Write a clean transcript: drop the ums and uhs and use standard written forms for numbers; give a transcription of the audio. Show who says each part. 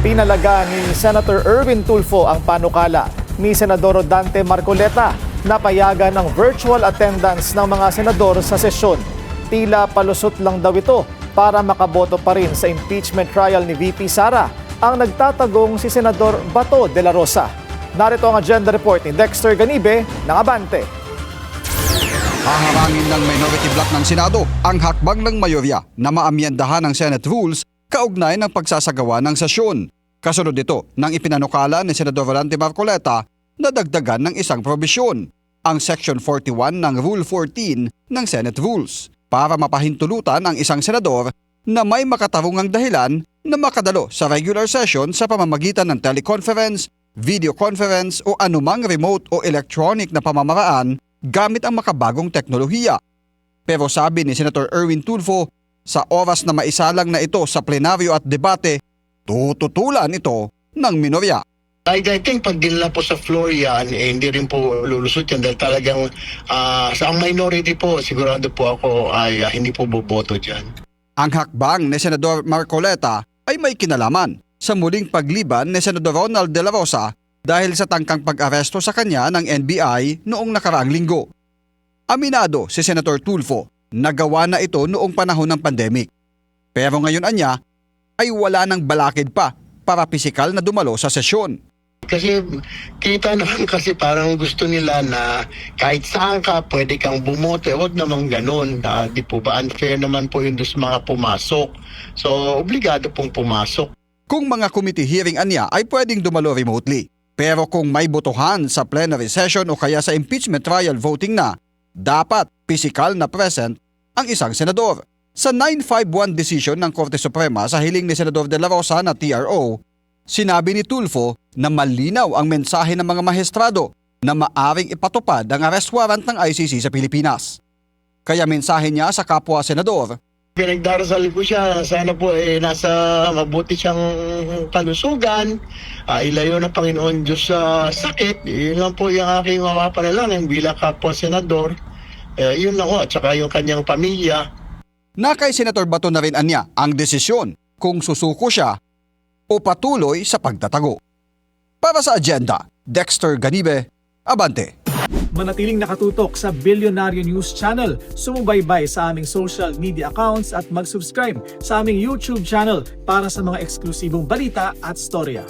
Speaker 1: Pinalaga ni Senator Erwin Tulfo ang panukala ni Senador Dante Marcoleta na payagan ng virtual attendance ng mga senador sa sesyon. Tila palusot lang daw ito para makaboto pa rin sa impeachment trial ni VP Sara ang nagtatagong si Senador Bato de la Rosa. Narito ang agenda report ni Dexter Ganibe ng Abante.
Speaker 2: Haharangin ng minority bloc ng Senado ang hakbang ng mayorya na maamyendahan ng Senate rules kaugnay ng pagsasagawa ng sesyon. Kasunod ito nang ipinanukala ni Senador Dante Marcoleta na dagdagan ng isang probisyon, ang Section 41 ng Rule 14 ng Senate Rules, para mapahintulutan ang isang senador na may makatarungang dahilan na makadalo sa regular session sa pamamagitan ng teleconference, video conference o anumang remote o electronic na pamamaraan gamit ang makabagong teknolohiya. Pero sabi ni Senator Erwin Tulfo, sa oras na maisalang na ito sa plenaryo at debate, tututulan ito ng minorya.
Speaker 3: I think pag dinala po sa floor yan, hindi rin po lulusot yan dahil talagang sa ang minority po, sigurado po ako ay hindi po boboto dyan.
Speaker 2: Ang hakbang ni Senador Marcoleta ay may kinalaman sa muling pagliban ni Senador Ronald de la Rosa dahil sa tangkang pag-aresto sa kanya ng NBI noong nakaraang linggo. Aminado si Senator Tulfo na gawa na ito noong panahon ng pandemic. Pero ngayon anya ay wala nang balakid pa para pisikal na dumalo sa sesyon.
Speaker 3: Kasi kita naman kasi parang gusto nila na kahit saan ka pwede kang bumoto. Huwag naman ganun. Di po ba unfair naman po yun sa mga pumasok. So obligado pong pumasok.
Speaker 2: Kung mga committee hearing anya ay pwedeng dumalo remotely. Pero kung may botohan sa plenary session o kaya sa impeachment trial voting na, dapat pisikal na present ang isang senador. Sa 951 decision ng Korte Suprema sa hiling ni Senador de la Rosa na TRO, sinabi ni Tulfo na malinaw ang mensahe ng mga mahestrado na maaring ipatupad ang arrest warrant ng ICC sa Pilipinas. Kaya mensahe niya sa kapwa senador,
Speaker 3: Pinagdarasal ko siya, sana po nasa mabuti siyang kalusugan, ilayo ng Panginoon Diyos sa sakit. Yun lang po yung aking panalangin bilang kapwa senador. Yun lang po, at saka yung kanyang pamilya.
Speaker 2: na kay Senator Bato na rin anya ang desisyon kung susuko siya o patuloy sa pagtatago. Para sa agenda, Dexter Ganibe, Abante.
Speaker 1: Manatiling nakatutok sa Bilyonaryo News Channel. Sumubaybay sa aming social media accounts at mag-subscribe sa aming YouTube channel para sa mga eksklusibong balita at storya.